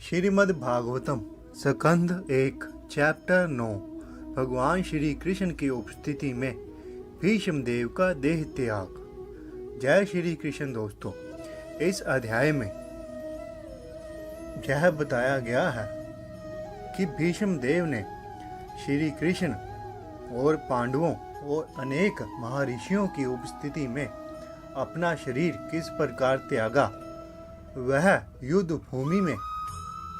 श्रीमद् भागवतम स्कंध 1 चैप्टर 9 भगवान श्री कृष्ण की उपस्थिति में भीष्म देव का देह त्याग। जय श्री कृष्ण। दोस्तों, इस अध्याय में यह बताया गया है कि भीष्म देव ने श्री कृष्ण और पांडवों और अनेक महर्षियों की उपस्थिति में अपना शरीर किस प्रकार त्यागा। वह युद्ध भूमि में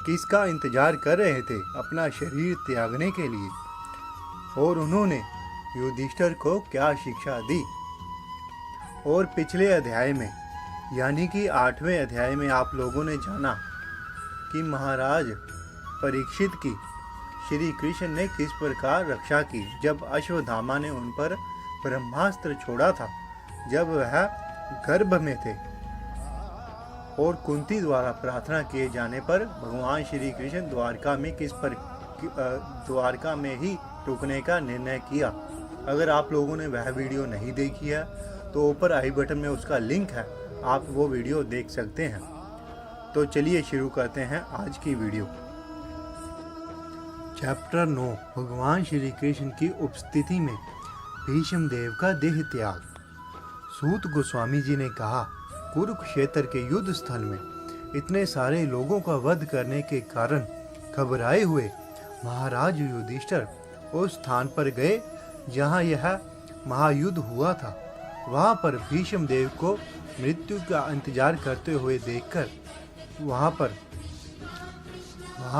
किसका इंतजार कर रहे थे अपना शरीर त्यागने के लिए, और उन्होंने युधिष्ठिर को क्या शिक्षा दी। और पिछले अध्याय में यानी कि 8वें अध्याय में आप लोगों ने जाना कि महाराज परीक्षित की श्री कृष्ण ने किस प्रकार रक्षा की जब अश्वत्थामा ने उन पर ब्रह्मास्त्र छोड़ा था, जब वह गर्भ में थे, और कुंती द्वारा प्रार्थना किए जाने पर भगवान श्री कृष्ण द्वारका में ही रुकने का निर्णय किया। अगर आप लोगों ने वह वीडियो नहीं देखी है तो ऊपर आई बटन में उसका लिंक है, आप वो वीडियो देख सकते हैं। तो चलिए शुरू करते हैं आज की वीडियो। चैप्टर 9 भगवान श्री कृष्ण की उपस्थिति में भीष्म देव का देह त्याग। सूत गोस्वामी जी ने कहा, कुरुक्षेत्र के युद्ध स्थल में इतने सारे लोगों का वध करने के कारण घबराए हुए महाराज युधिष्ठिर उस स्थान पर गए जहां यह महायुद्ध हुआ था। वहां पर भीष्म देव को मृत्यु का इंतजार करते हुए देखकर वहां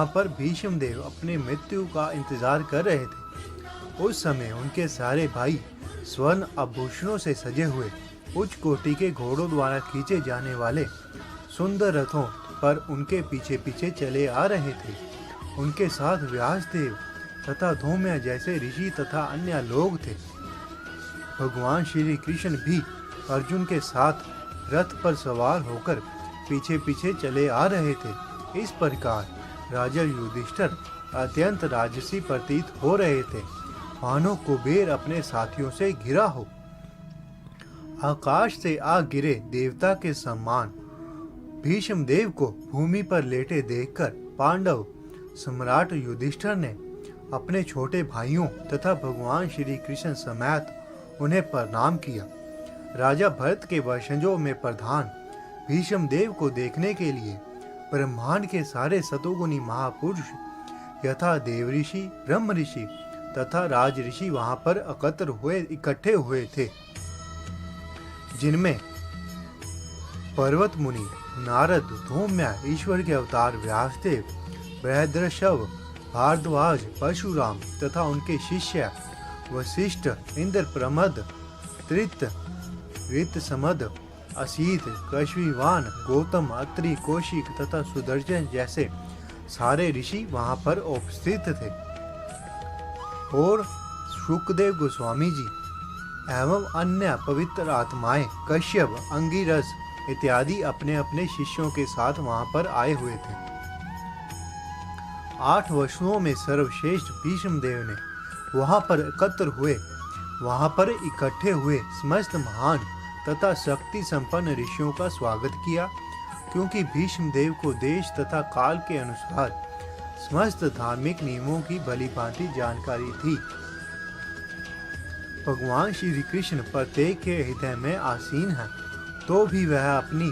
पर भीष्म देव अपने मृत्यु का इंतजार कर रहे थे। उस समय उनके सारे भाई स्वर्ण आभूषणों से सजे हुए उच्च कोटि के घोड़ों द्वारा खींचे जाने वाले सुंदर रथों पर उनके पीछे पीछे चले आ रहे थे। उनके साथ व्यासदेव तथा धौम्य जैसे ऋषि तथा अन्य लोग थे। भगवान श्री कृष्ण भी अर्जुन के साथ रथ पर सवार होकर पीछे पीछे चले आ रहे थे। इस प्रकार राजा युधिष्ठिर अत्यंत राजसी प्रतीत हो रहे थे, मानो कुबेर अपने साथियों से घिरा हो। आकाश से आ गिरे देवता के समान भीष्म देव को भूमि पर लेटे देखकर पांडव सम्राट युधिष्ठिर ने अपने छोटे भाइयों तथा भगवान श्री कृष्ण समेत उन्हें प्रणाम किया। राजा भरत के वंशजों में प्रधान भीष्म देव को देखने के लिए ब्रह्मांड के सारे सतोगुणी महापुरुष यथा देव ऋषि, ब्रह्म ऋषि तथा राज ऋषि वहां पर इकट्ठे हुए थे, जिनमें पर्वत मुनि, नारद, धौम्य, ईश्वर के अवतार व्यासदेव, बृहद्रष्व, भारद्वाज, परशुराम तथा उनके शिष्य वशिष्ठ, इंद्रप्रमद, ऋतसमद, असीत, कश्मीवान, गौतम, अत्रि, कौशिक तथा सुदर्शन जैसे सारे ऋषि वहां पर उपस्थित थे। और शुकदेव गोस्वामी जी एवं अन्य पवित्र आत्माएं कश्यप, अंगिरस इत्यादि अपने अपने शिष्यों के साथ वहां पर आए हुए थे। 8 वसुओं में सर्वश्रेष्ठ भीष्म देव ने वहां पर इकट्ठे हुए समस्त महान तथा शक्ति संपन्न ऋषियों का स्वागत किया, क्योंकि भीष्म देव को देश तथा काल के अनुसार समस्त धार्मिक नियमों की भलीभांति जानकारी थी। भगवान श्री कृष्ण प्रत्येक के हृदय में आसीन है, तो भी वह अपनी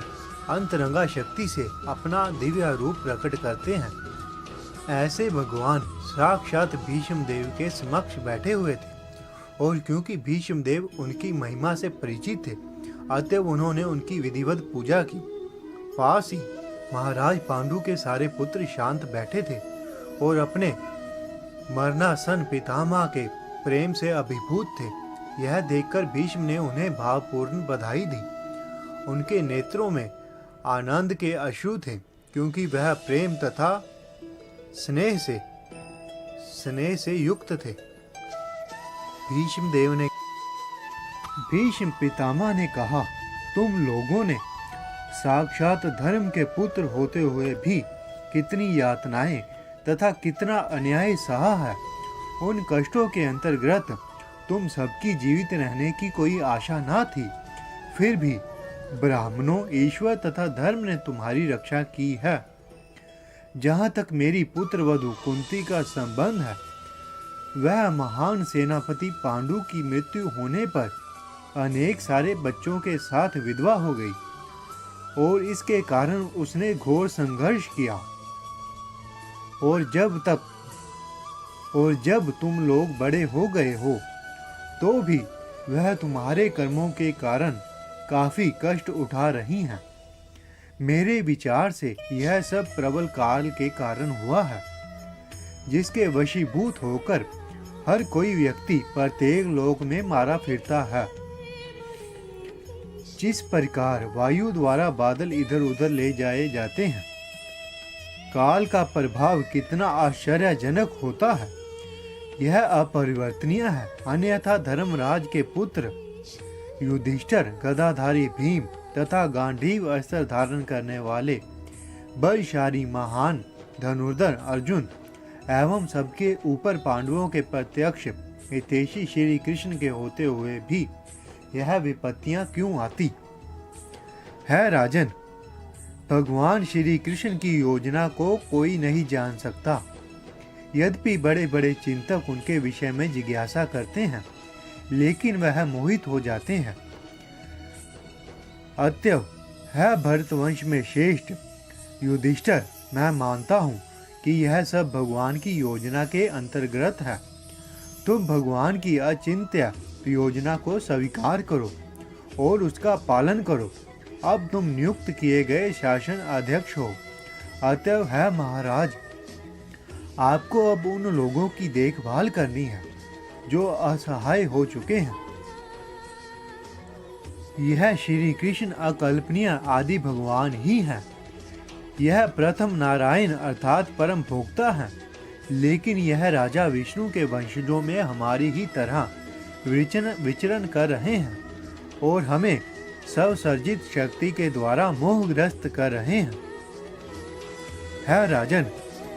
अंतरंगा शक्ति से अपना दिव्य रूप प्रकट करते हैं। ऐसे भगवान साक्षात भीष्म देव के समक्ष बैठे हुए थे, और क्योंकि भीष्म देव उनकी महिमा से परिचित थे, अतएव उन्होंने उनकी विधिवत पूजा की। पास ही महाराज पांडु के सारे पुत्र शांत बैठे थे और अपने मरणासन पितामह के प्रेम से अभिभूत थे। यह देखकर भीष्म ने उन्हें भावपूर्ण बधाई दी। उनके नेत्रों में आनंद के अश्रु थे, क्योंकि वह प्रेम तथा स्नेह से युक्त थे। भीष्म पितामह ने कहा, तुम लोगों ने साक्षात धर्म के पुत्र होते हुए भी कितनी यातनाएं तथा कितना अन्याय सहा है। उन कष्टों के अंतर्गत तुम सबकी जीवित रहने की कोई आशा न थी, फिर भी ब्राह्मणों, ईश्वर तथा धर्म ने तुम्हारी रक्षा की है। जहाँ तक मेरी पुत्र वधू कुंती का संबंध है, वह महान सेनापति पांडु की मृत्यु होने पर अनेक सारे बच्चों के साथ विधवा हो गई और इसके कारण उसने घोर संघर्ष किया। और जब तुम लोग बड़े हो गए हो तो भी वह तुम्हारे कर्मों के कारण काफी कष्ट उठा रही हैं। मेरे विचार से यह सब प्रबल काल के कारण हुआ है, जिसके वशीभूत होकर हर कोई व्यक्ति प्रत्येक लोक में मारा फिरता है। जिस प्रकार वायु द्वारा बादल इधर उधर ले जाए जाते हैं, काल का प्रभाव कितना आश्चर्यजनक होता है, यह अपरिवर्तनीय है। अन्यथा धर्मराज के पुत्र युधिष्ठिर, गदाधारी भीम तथा गांडीव अस्त्र धारण करने वाले बलशाली महान धनुर्धर अर्जुन एवं सबके ऊपर पांडवों के प्रत्यक्ष हितैषी श्री कृष्ण के होते हुए भी यह विपत्तियां क्यों आती है? राजन, भगवान श्री कृष्ण की योजना को कोई नहीं जान सकता। यद्यपि बड़े बड़े चिंतक उनके विषय में जिज्ञासा करते हैं, लेकिन वह मोहित हो जाते हैं। अतएव है भरतवंश में श्रेष्ठ युधिष्ठिर, मैं मानता हूँ कि यह सब भगवान की योजना के अंतर्गत है। तुम भगवान की अचिंत्य योजना को स्वीकार करो और उसका पालन करो। अब तुम नियुक्त किए गए शासन अध्यक्ष हो। अतएव है महाराज, आपको अब उन लोगों की देखभाल करनी है जो असहाय हो चुके हैं। यह श्री कृष्ण अकल्पनीय आदि भगवान ही है। यह प्रथम नारायण अर्थात परम भोक्ता है, लेकिन यह राजा विष्णु के वंशजों में हमारी ही तरह विचरण कर रहे हैं और हमें स्वसर्जित शक्ति के द्वारा मोहग्रस्त कर रहे हैं। है राजन,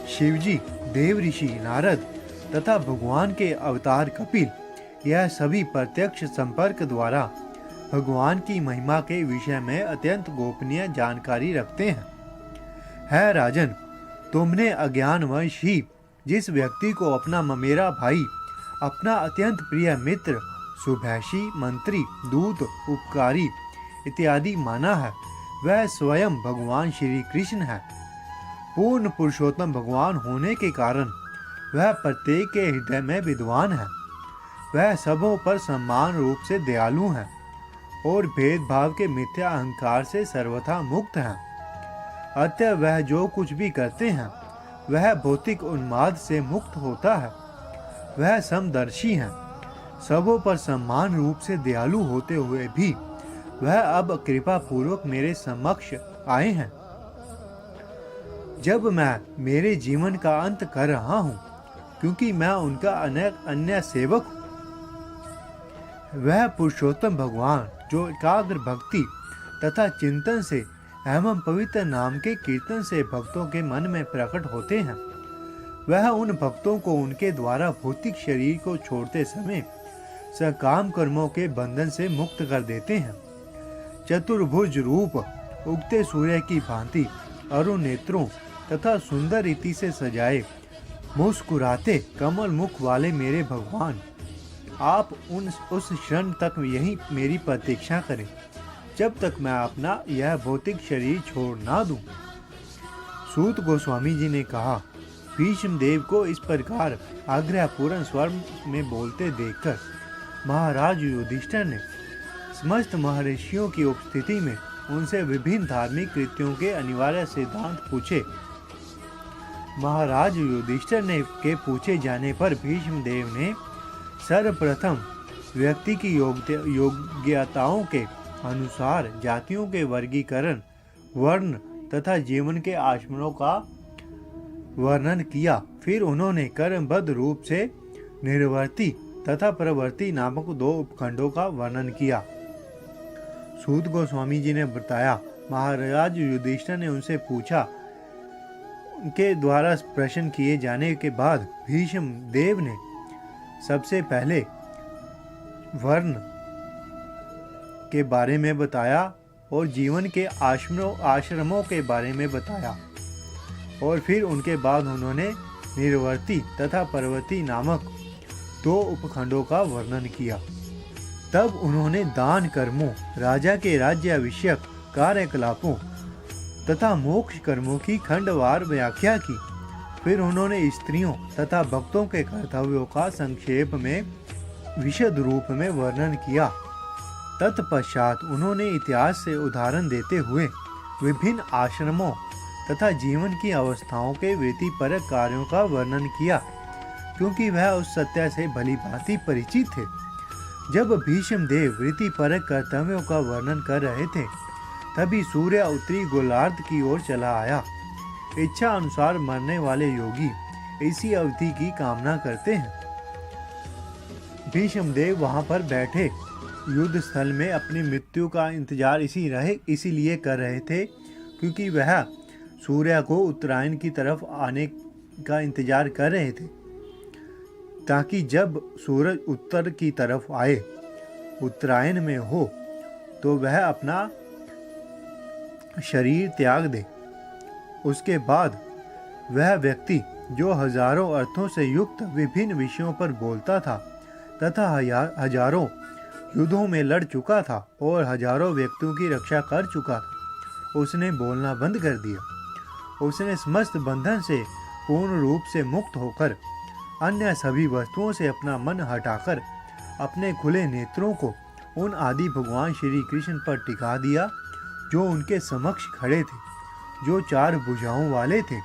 शिवजी, देव ऋषि नारद तथा भगवान के अवतार कपिल, यह सभी प्रत्यक्ष संपर्क द्वारा भगवान की महिमा के विषय में अत्यंत गोपनीय जानकारी रखते हैं। है राजन, तुमने अज्ञानवश ही जिस व्यक्ति को अपना ममेरा भाई, अपना अत्यंत प्रिय मित्र, शुभैषी, मंत्री, दूत, उपकारी इत्यादि माना है, वह स्वयं भगवान श्री कृष्ण है। पूर्ण पुरुषोत्तम भगवान होने के कारण वह प्रत्येक के हृदय में विद्वान है। वह सबों पर समान रूप से दयालु है और भेदभाव के मिथ्या अहंकार से सर्वथा मुक्त है। अतः वह जो कुछ भी करते हैं वह भौतिक उन्माद से मुक्त होता है। वह समदर्शी है। सबों पर समान रूप से दयालु होते हुए भी वह अब कृपा पूर्वक मेरे समक्ष आए हैं। जब मैं मेरे जीवन का अंत कर रहा हूँ, क्योंकि मैं उनका अन्य सेवक हूँ, वह पुरुषोत्तम भगवान जो एकाग्र भक्ति तथा चिंतन से एवं पवित्र नाम के कीर्तन से भक्तों के मन में प्रकट होते हैं, वह उन भक्तों को उनके द्वारा भौतिक शरीर को छोड़ते समय सकाम कर्मों के बंधन से मुक्त कर देते हैं। चतुर्भुज रूप, उगते सूर्य की भांति अरुण नेत्रों तथा सुंदर रीति से सजाए मुस्कुराते कमल मुख वाले मेरे भगवान, आप उस क्षण तक यही मेरी प्रतीक्षा करें जब तक मैं अपना यह भौतिक शरीर छोड़ ना दूं। सूत गोस्वामी जी ने कहा, भीष्म देव को इस प्रकार आग्रहपूर्ण स्वर में बोलते देखकर महाराज युधिष्ठिर ने समस्त महर्षियों की उपस्थिति में उनसे विभिन्न धार्मिक कृत्यों के अनिवार्य सिद्धांत पूछे। महाराज युधिष्ठिर ने के पूछे जाने पर भीष्म देव ने सर्वप्रथम व्यक्ति की योग्यताओं के अनुसार जातियों के वर्गीकरण, वर्ण तथा जीवन के आचरणों का वर्णन किया। फिर उन्होंने कर्मबद्ध रूप से निर्वर्ती तथा प्रवर्ती नामक दो उपखंडों का वर्णन किया। सूत गोस्वामी जी ने बताया, महाराज युधिष्ठिर ने उनसे पूछा। उनके द्वारा प्रश्न किए जाने के बाद भीष्म देव ने सबसे पहले वर्ण के बारे में बताया और जीवन के आश्रमों के बारे में बताया। और फिर उनके बाद उन्होंने निर्वर्ती तथा पर्वती नामक 2 उपखंडों का वर्णन किया। तब उन्होंने दान कर्मों, राजा के राज्याभिषेक कार्यकलापों तथा मोक्ष कर्मों की खंडवार व्याख्या की। फिर उन्होंने स्त्रियों तथा भक्तों के कर्तव्यों का संक्षेप में विशद रूप में वर्णन किया। तत्पश्चात उन्होंने इतिहास से उदाहरण देते हुए विभिन्न आश्रमों तथा जीवन की अवस्थाओं के वृत्तिपरक कार्यों का वर्णन किया, क्योंकि वह उस सत्य से भली भांति परिचित थे। जब भीष्म देव वृत्तिपरक कर्तव्यों का वर्णन कर रहे थे, तभी सूर्य उत्तरी गोलार्ध की ओर चला आया। इच्छा अनुसार मरने वाले योगी इसी अवधि की कामना करते हैं। भीष्म देव वहां पर बैठे युद्ध स्थल में अपनी मृत्यु का इंतजार इसीलिए कर रहे थे, क्योंकि वह सूर्य को उत्तरायण की तरफ आने का इंतजार कर रहे थे, ताकि जब सूरज उत्तर की तरफ आए, उत्तरायण में हो, तो वह अपना शरीर त्याग दे। उसके बाद वह व्यक्ति जो हजारों अर्थों से युक्त विभिन्न विषयों पर बोलता था तथा हजारों युद्धों में लड़ चुका था और हजारों व्यक्तियों की रक्षा कर चुका था, उसने बोलना बंद कर दिया। उसने समस्त बंधन से पूर्ण रूप से मुक्त होकर अन्य सभी वस्तुओं से अपना मन हटाकर अपने खुले नेत्रों को उन आदि भगवान श्री कृष्ण पर टिका दिया, जो उनके समक्ष खड़े थे, जो 4 भुजाओं वाले थे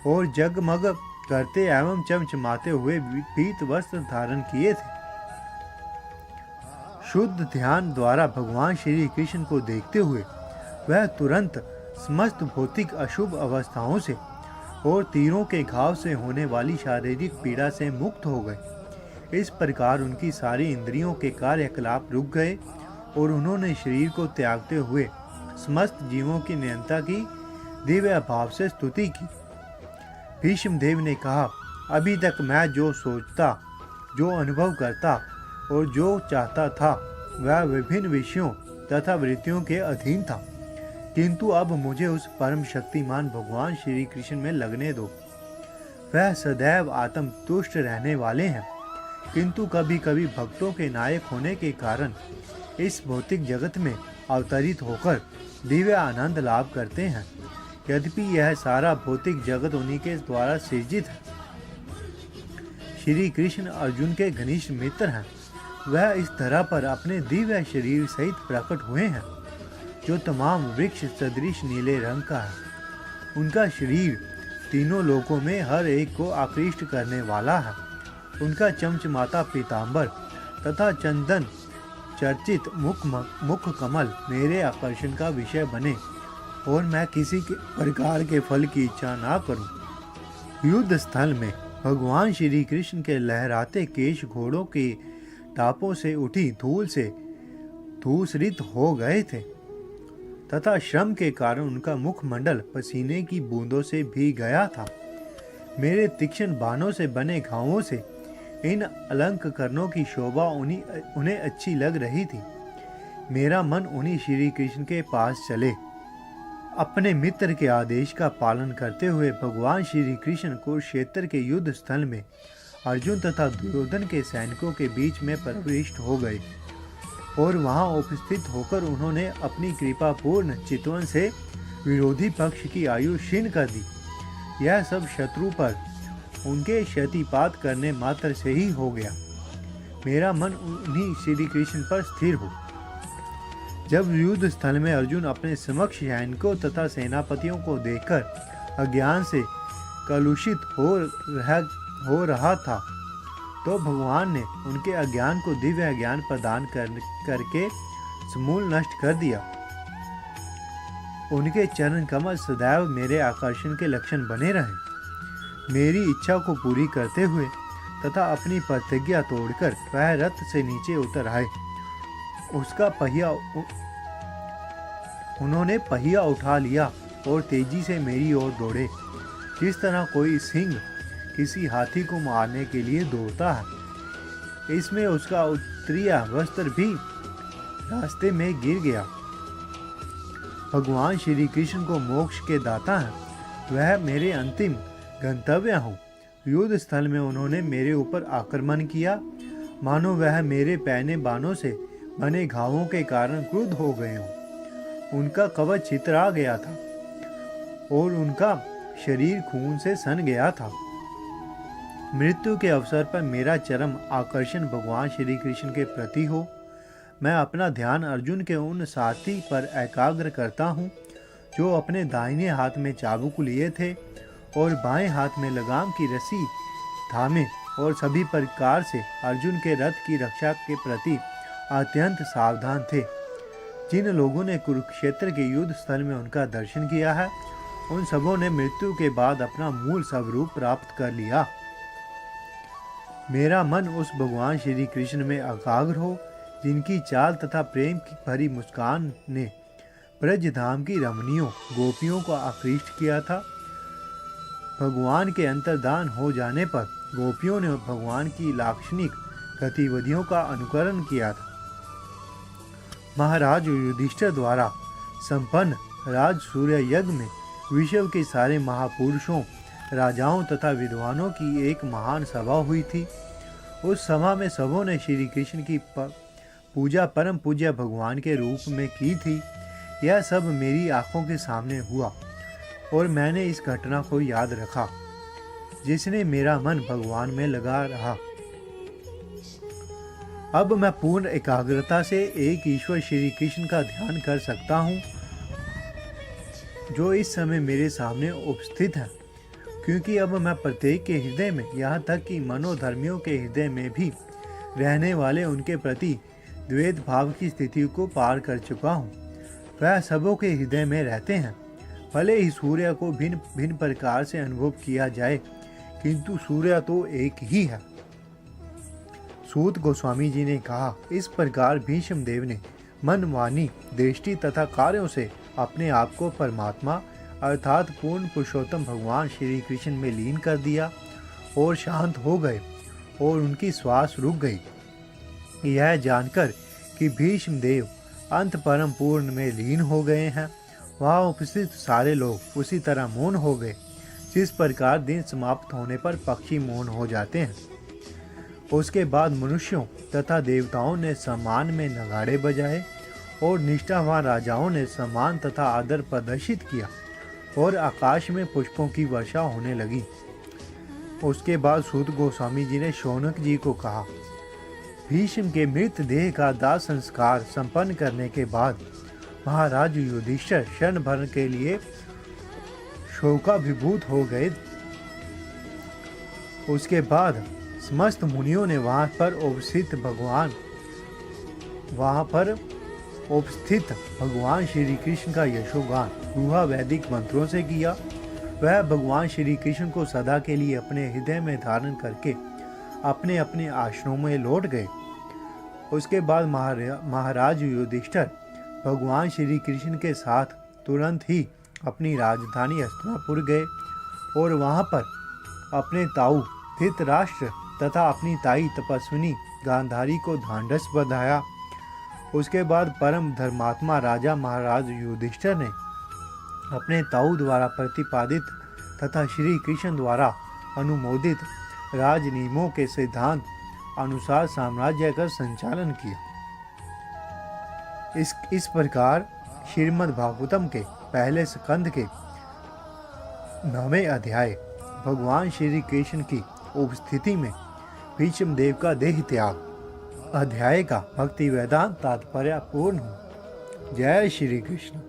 और जगमग करते एवं चमचमाते हुए पीत वस्त्र धारण किए थे। शुद्ध ध्यान द्वारा भगवान श्री कृष्ण को देखते हुए वह तुरंत समस्त भौतिक अशुभ अवस्थाओं से और तीरों के घाव से होने वाली शारीरिक पीड़ा से मुक्त हो गए। इस प्रकार उनकी सारी इंद्रियों के कार्यकलाप रुक गए और उन्होंने शरीर को त्यागते हुए समस्त जीवों की नियंता की दिव्य भाव से स्तुति की। भीष्म देव ने कहा, अभी तक मैं जो सोचता, जो अनुभव करता और जो चाहता था, वह विभिन्न विषयों तथा वृत्तियों के अधीन था, किंतु अब मुझे उस परम शक्तिमान भगवान श्री कृष्ण में लगने दो। वह सदैव आत्म तुष्ट रहने वाले हैं, किंतु कभी कभी भक्तों के नायक होने के कारण इस भौतिक जगत में अवतरित होकर दिव्य आनंद लाभ करते हैं। यद्यपि यह सारा भौतिक जगत उन्हीं के द्वारा सृजित है। श्री कृष्ण अर्जुन के घनिष्ठ मित्र हैं। वह इस धरा पर अपने दिव्य शरीर सहित प्रकट हुए हैं, जो तमाम वृक्ष सदृश नीले रंग का है। उनका शरीर तीनों लोकों में हर एक को आकृष्ट करने वाला है। उनका चमचमाता पीतांबर तथा चंदन चर्चित मुख कमल मेरे आकर्षण का विषय बने और मैं किसी के प्रकार के फल की इच्छा ना करूं। युद्ध स्थल में भगवान श्री कृष्ण के लहराते केश घोड़ों के टापों से उठी धूल से धूसरित हो गए थे तथा श्रम के कारण उनका मुखमंडल पसीने की बूंदों से भीग गया था। मेरे तीक्ष्ण बाणों से बने घावों से इन अलंकरणों की शोभा उन्हें अच्छी लग रही थी। मेरा मन उन्हीं श्री कृष्ण के पास चले। अपने मित्र के आदेश का पालन करते हुए भगवान श्री कृष्ण कुरुक्षेत्र के युद्ध स्थल में अर्जुन तथा दुर्योधन के सैनिकों के बीच में प्रविष्ट हो गए और वहां उपस्थित होकर उन्होंने अपनी कृपापूर्ण चितवन से विरोधी पक्ष की आयु क्षीण कर दी। यह सब शत्रु पर उनके क्षतिपात करने मात्र से ही हो गया। मेरा मन उन्हीं श्री कृष्ण पर स्थिर हो। जब युद्ध स्थल में अर्जुन अपने समक्ष सैनिकों तथा सेनापतियों को देखकर अज्ञान से कलुषित हो रहा था, तो भगवान ने उनके अज्ञान को दिव्य ज्ञान प्रदान करके समूल नष्ट कर दिया। उनके चरण कमल सदैव मेरे आकर्षण के लक्षण बने रहे। मेरी इच्छा को पूरी करते हुए तथा अपनी प्रतिज्ञा तोड़कर वह रथ से नीचे उतर आए। उसका उन्होंने पहिया उठा लिया और तेजी से मेरी ओर दौड़े, जिस तरह कोई सिंह किसी हाथी को मारने के लिए दौड़ता है। इसमें उसका उत्तरीय वस्त्र भी रास्ते में गिर गया। भगवान श्री कृष्ण को मोक्ष के दाता हैं। वह मेरे अंतिम गंतव्य हो। युद्ध स्थल में उन्होंने मेरे ऊपर आक्रमण किया, मानो वह मेरे पैने बाणों से बने घावों के कारण क्रुद्ध हो गए हों। उनका कवच छितरा गया था और उनका शरीर खून से सन गया था। मृत्यु के अवसर पर मेरा चरम आकर्षण भगवान श्री कृष्ण के प्रति हो। मैं अपना ध्यान अर्जुन के उन साथी पर एकाग्र करता हूँ जो अपने दाहिने हाथ में चाबुक लिए थे और बाएं हाथ में लगाम की रस्सी थामे और सभी प्रकार से अर्जुन के रथ की रक्षा के प्रति अत्यंत सावधान थे। जिन लोगों ने कुरुक्षेत्र के युद्ध स्थल में उनका दर्शन किया है, उन सबों ने मृत्यु के बाद अपना मूल स्वरूप प्राप्त कर लिया। मेरा मन उस भगवान श्री कृष्ण में एकाग्र हो, जिनकी चाल तथा प्रेम की भरी मुस्कान ने ब्रजधाम की रमणियों गोपियों को आकृष्ट किया था। भगवान के अंतर्धान हो जाने पर गोपियों ने भगवान की लाक्षणिक गतिविधियों का अनुकरण किया था। महाराज युधिष्ठिर द्वारा संपन्न राज सूर्य यज्ञ में विश्व के सारे महापुरुषों, राजाओं तथा विद्वानों की एक महान सभा हुई थी। उस सभा में सबों ने श्री कृष्ण की पूजा परम पूज्य भगवान के रूप में की थी। यह सब मेरी आंखों के सामने हुआ और मैंने इस घटना को याद रखा, जिसने मेरा मन भगवान में लगा रहा। अब मैं पूर्ण एकाग्रता से एक ईश्वर श्री कृष्ण का ध्यान कर सकता हूँ, जो इस समय मेरे सामने उपस्थित है, क्योंकि अब मैं प्रत्येक के हृदय में, यहाँ तक कि मनोधर्मियों के हृदय में भी रहने वाले उनके प्रति द्वैत भाव की स्थिति को पार कर चुका हूँ। वह सबों के हृदय में रहते हैं। भले ही सूर्य को भिन्न भिन्न प्रकार से अनुभव किया जाए, किंतु सूर्य तो एक ही है। सूत गोस्वामी जी ने कहा, इस प्रकार भीष्म देव ने मन, वाणी, दृष्टि तथा कार्यों से अपने आप को परमात्मा अर्थात पूर्ण पुरुषोत्तम भगवान श्री कृष्ण में लीन कर दिया और शांत हो गए और उनकी श्वास रुक गई। यह जानकर कि भीष्म देव अंत परम पूर्ण में लीन हो गए हैं, वहाँ उपस्थित सारे लोग उसी तरह मौन हो गए, जिस प्रकार दिन समाप्त होने पर पक्षी मौन हो जाते हैं। उसके बाद मनुष्यों तथा देवताओं ने सम्मान में नगाड़े बजाए और निष्ठावान राजाओं ने सम्मान तथा आदर प्रदर्शित किया और आकाश में पुष्पों की वर्षा होने लगी। उसके बाद सूत गोस्वामी जी ने शौनक जी को कहा, भीष्म के मृत देह का दाह संस्कार संपन्न करने के बाद महाराज युधिष्ठिर क्षण भर के लिए शोकाभिभूत हो गए। उसके बाद समस्त मुनियों ने वहां पर उपस्थित भगवान श्री कृष्ण का यशोगान गुहा वैदिक मंत्रों से किया। वह भगवान श्री कृष्ण को सदा के लिए अपने हृदय में धारण करके अपने अपने आश्रमों में लौट गए। उसके बाद महाराज युधिष्ठिर भगवान श्री कृष्ण के साथ तुरंत ही अपनी राजधानी हस्तिनापुर गए और वहां पर अपने ताऊ धृतराष्ट्र तथा अपनी ताई तपस्विनी गांधारी को ढांढस बंधाया। उसके बाद परम धर्मात्मा राजा महाराज युधिष्ठिर ने अपने ताऊ द्वारा प्रतिपादित तथा श्री कृष्ण द्वारा अनुमोदित राजनियमों के सिद्धांत अनुसार साम्राज्य का संचालन किया। इस प्रकार श्रीमद् भागवतम के पहले स्कंद के 9वें अध्याय भगवान श्री कृष्ण की उपस्थिति में भीष्म देव का देह त्याग अध्याय का भक्ति वेदांत तात्पर्य पूर्ण हो। जय श्री कृष्ण।